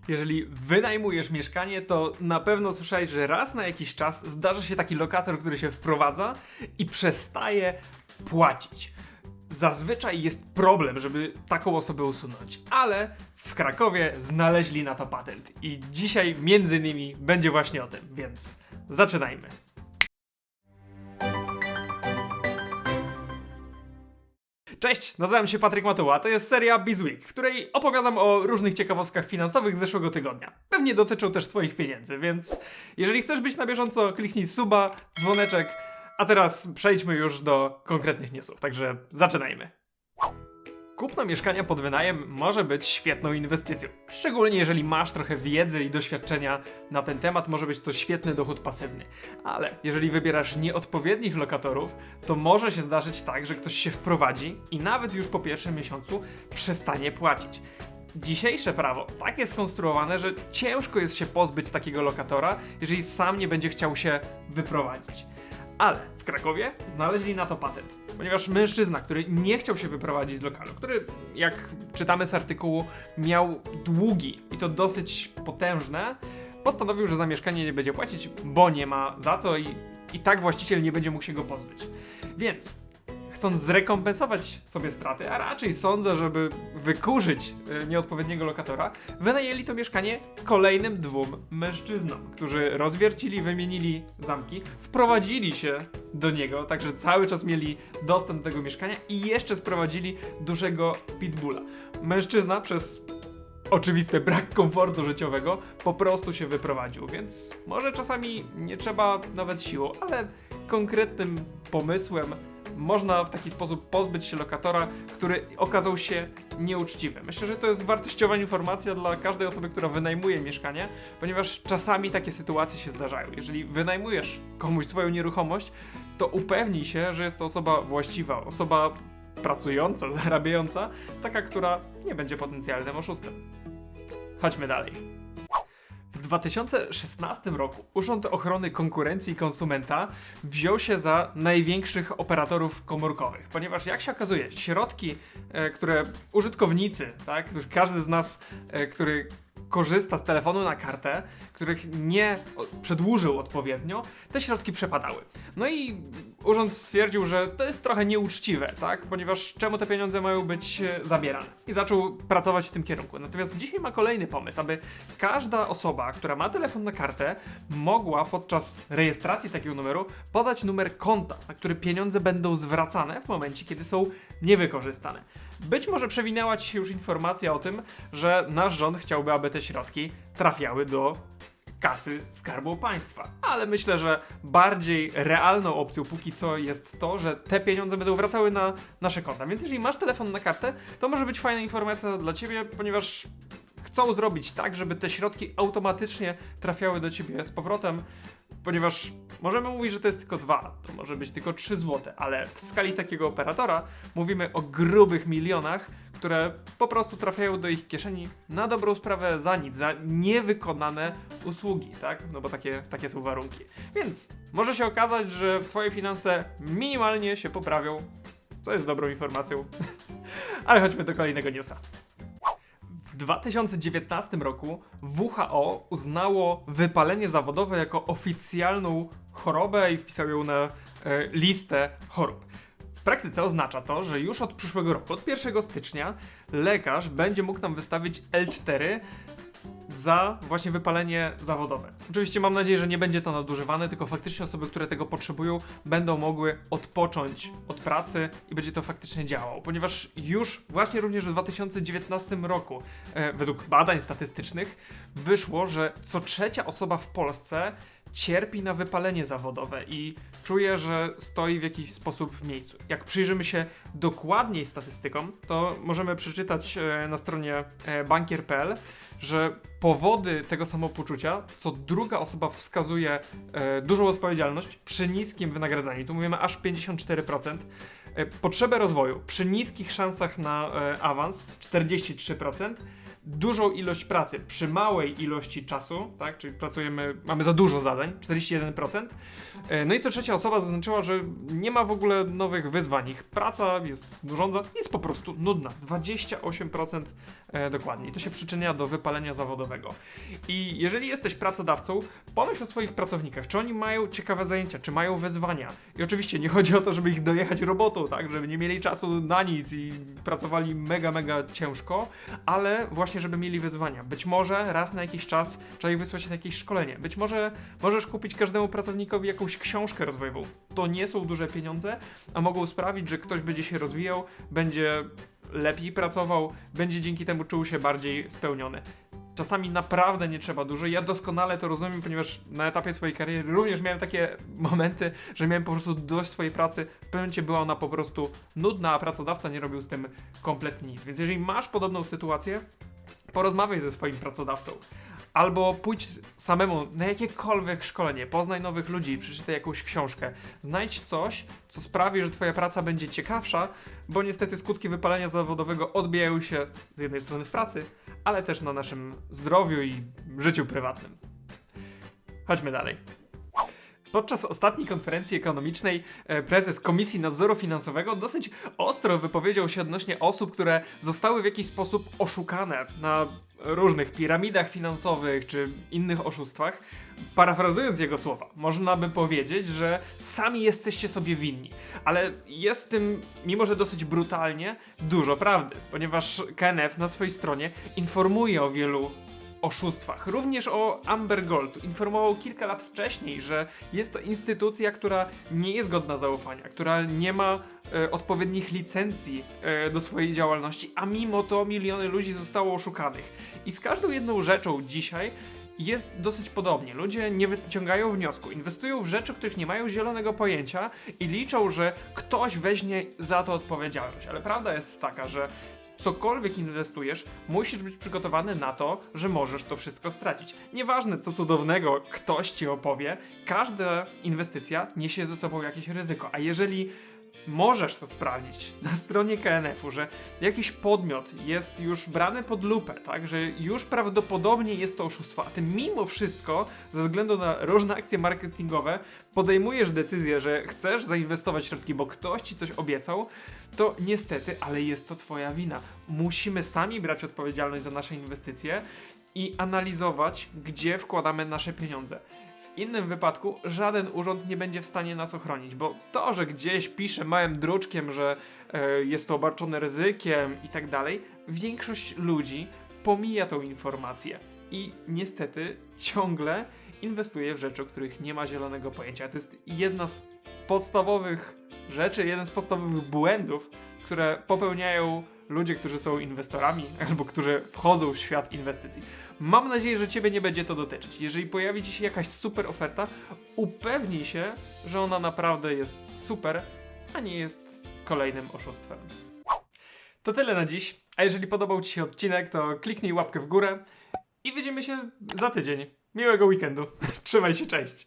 Jeżeli wynajmujesz mieszkanie, to na pewno słyszałeś, że raz na jakiś czas zdarza się taki lokator, który się wprowadza i przestaje płacić. Zazwyczaj jest problem, żeby taką osobę usunąć, ale w Krakowie znaleźli na to patent i dzisiaj między innymi będzie właśnie o tym, więc zaczynajmy. Cześć, nazywam się Patryk Matuła, to jest seria Bizweek, w której opowiadam o różnych ciekawostkach finansowych z zeszłego tygodnia. Pewnie dotyczą też twoich pieniędzy, więc jeżeli chcesz być na bieżąco, kliknij suba, dzwoneczek, a teraz przejdźmy już do konkretnych newsów, także zaczynajmy. Kupno mieszkania pod wynajem może być świetną inwestycją. Szczególnie jeżeli masz trochę wiedzy i doświadczenia na ten temat, może być to świetny dochód pasywny. Ale jeżeli wybierasz nieodpowiednich lokatorów, to może się zdarzyć tak, że ktoś się wprowadzi i nawet już po pierwszym miesiącu przestanie płacić. Dzisiejsze prawo tak jest skonstruowane, że ciężko jest się pozbyć takiego lokatora, jeżeli sam nie będzie chciał się wyprowadzić. Ale w Krakowie znaleźli na to patent, ponieważ mężczyzna, który nie chciał się wyprowadzić z lokalu, który, jak czytamy z artykułu, miał długi i to dosyć potężne, postanowił, że za mieszkanie nie będzie płacić, bo nie ma za co i tak właściciel nie będzie mógł się go pozbyć. Więc chcąc zrekompensować sobie straty, a raczej sądzę, żeby wykurzyć nieodpowiedniego lokatora, wynajęli to mieszkanie kolejnym dwóm mężczyznom, którzy rozwiercili, wymienili zamki, wprowadzili się do niego, także cały czas mieli dostęp do tego mieszkania i jeszcze sprowadzili dużego pitbulla. Mężczyzna przez oczywisty brak komfortu życiowego po prostu się wyprowadził, więc może czasami nie trzeba nawet siłą, ale konkretnym pomysłem można w taki sposób pozbyć się lokatora, który okazał się nieuczciwy. Myślę, że to jest wartościowa informacja dla każdej osoby, która wynajmuje mieszkanie, ponieważ czasami takie sytuacje się zdarzają. Jeżeli wynajmujesz komuś swoją nieruchomość, to upewnij się, że jest to osoba właściwa, osoba pracująca, zarabiająca, taka, która nie będzie potencjalnym oszustem. Chodźmy dalej. W 2016 roku Urząd Ochrony Konkurencji i Konsumenta wziął się za największych operatorów komórkowych, ponieważ jak się okazuje, środki, które użytkownicy, tak, każdy z nas, który korzysta z telefonu na kartę, których nie przedłużył odpowiednio, te środki przepadały. No i urząd stwierdził, że to jest trochę nieuczciwe, tak? Ponieważ czemu te pieniądze mają być zabierane? I zaczął pracować w tym kierunku. Natomiast dzisiaj ma kolejny pomysł, aby każda osoba, która ma telefon na kartę, mogła podczas rejestracji takiego numeru podać numer konta, na który pieniądze będą zwracane w momencie, kiedy są niewykorzystane. Być może przewinęła ci się już informacja o tym, że nasz rząd chciałby, aby te środki trafiały do kasy Skarbu Państwa. Ale myślę, że bardziej realną opcją póki co jest to, że te pieniądze będą wracały na nasze konta. Więc jeżeli masz telefon na kartę, to może być fajna informacja dla ciebie, ponieważ chcą zrobić tak, żeby te środki automatycznie trafiały do ciebie z powrotem, ponieważ możemy mówić, że to jest tylko 2, to może być tylko 3 zł, ale w skali takiego operatora mówimy o grubych milionach, które po prostu trafiają do ich kieszeni na dobrą sprawę za nic, za niewykonane usługi, tak? No bo takie są warunki. Więc może się okazać, że twoje finanse minimalnie się poprawią, co jest dobrą informacją. Ale chodźmy do kolejnego newsa. W 2019 roku WHO uznało wypalenie zawodowe jako oficjalną chorobę i wpisał ją na listę chorób. W praktyce oznacza to, że już od przyszłego roku, od 1 stycznia, lekarz będzie mógł nam wystawić L4 za właśnie wypalenie zawodowe. Oczywiście mam nadzieję, że nie będzie to nadużywane, tylko faktycznie osoby, które tego potrzebują, będą mogły odpocząć od pracy i będzie to faktycznie działało, ponieważ już właśnie również w 2019 roku według badań statystycznych wyszło, że co 3. osoba w Polsce cierpi na wypalenie zawodowe i czuje, że stoi w jakiś sposób w miejscu. Jak przyjrzymy się dokładniej statystykom, to możemy przeczytać na stronie bankier.pl, że powody tego samopoczucia, co 2. osoba wskazuje dużą odpowiedzialność przy niskim wynagradzaniu, tu mówimy aż 54%, potrzebę rozwoju przy niskich szansach na awans 43%, dużą ilość pracy przy małej ilości czasu, tak, czyli mamy za dużo zadań, 41%. No i co 3. osoba zaznaczyła, że nie ma w ogóle nowych wyzwań. Ich praca jest nużąca, jest po prostu nudna. 28% Dokładnie. To się przyczynia do wypalenia zawodowego. I jeżeli jesteś pracodawcą, pomyśl o swoich pracownikach. Czy oni mają ciekawe zajęcia, czy mają wyzwania. I oczywiście nie chodzi o to, żeby ich dojechać robotą, tak? Żeby nie mieli czasu na nic i pracowali mega ciężko, ale właśnie, żeby mieli wyzwania. Być może raz na jakiś czas trzeba ich wysłać na jakieś szkolenie. Być może możesz kupić każdemu pracownikowi jakąś książkę rozwojową. To nie są duże pieniądze, a mogą sprawić, że ktoś będzie się rozwijał, będzie lepiej pracował, będzie dzięki temu czuł się bardziej spełniony. Czasami naprawdę nie trzeba dużo. Ja doskonale to rozumiem, ponieważ na etapie swojej kariery również miałem takie momenty, że miałem po prostu dość swojej pracy. W pewnym momencie była ona po prostu nudna, a pracodawca nie robił z tym kompletnie nic. Więc jeżeli masz podobną sytuację, porozmawiaj ze swoim pracodawcą. Albo pójdź samemu na jakiekolwiek szkolenie, poznaj nowych ludzi, przeczytaj jakąś książkę. Znajdź coś, co sprawi, że twoja praca będzie ciekawsza, bo niestety skutki wypalenia zawodowego odbijają się z jednej strony w pracy, ale też na naszym zdrowiu i życiu prywatnym. Chodźmy dalej. Podczas ostatniej konferencji ekonomicznej prezes Komisji Nadzoru Finansowego dosyć ostro wypowiedział się odnośnie osób, które zostały w jakiś sposób oszukane na różnych piramidach finansowych czy innych oszustwach. Parafrazując jego słowa, można by powiedzieć, że sami jesteście sobie winni, ale jest w tym, mimo że dosyć brutalnie, dużo prawdy, ponieważ KNF na swojej stronie informuje o wielu oszustwach. Również o Amber Gold informował kilka lat wcześniej, że jest to instytucja, która nie jest godna zaufania, która nie ma odpowiednich licencji do swojej działalności, a mimo to miliony ludzi zostało oszukanych. I z każdą jedną rzeczą dzisiaj jest dosyć podobnie. Ludzie nie wyciągają wniosku, inwestują w rzeczy, których nie mają zielonego pojęcia i liczą, że ktoś weźmie za to odpowiedzialność. Ale prawda jest taka, że cokolwiek inwestujesz, musisz być przygotowany na to, że możesz to wszystko stracić. Nieważne, co cudownego ktoś ci opowie, każda inwestycja niesie ze sobą jakieś ryzyko, a jeżeli możesz to sprawdzić na stronie KNF-u, że jakiś podmiot jest już brany pod lupę, tak, że już prawdopodobnie jest to oszustwo, a ty mimo wszystko, ze względu na różne akcje marketingowe, podejmujesz decyzję, że chcesz zainwestować środki, bo ktoś ci coś obiecał, to niestety, ale jest to twoja wina. Musimy sami brać odpowiedzialność za nasze inwestycje i analizować, gdzie wkładamy nasze pieniądze. W innym wypadku żaden urząd nie będzie w stanie nas ochronić, bo to, że gdzieś pisze małym druczkiem, że jest to obarczone ryzykiem i tak dalej, większość ludzi pomija tą informację i niestety ciągle inwestuje w rzeczy, o których nie ma zielonego pojęcia. To jest jedna z podstawowych rzeczy, jeden z podstawowych błędów, które popełniają ludzie, którzy są inwestorami albo którzy wchodzą w świat inwestycji. Mam nadzieję, że ciebie nie będzie to dotyczyć. Jeżeli pojawi ci się jakaś super oferta, upewnij się, że ona naprawdę jest super, a nie jest kolejnym oszustwem. To tyle na dziś, a jeżeli podobał ci się odcinek, to kliknij łapkę w górę i widzimy się za tydzień. Miłego weekendu. Trzymaj się, cześć!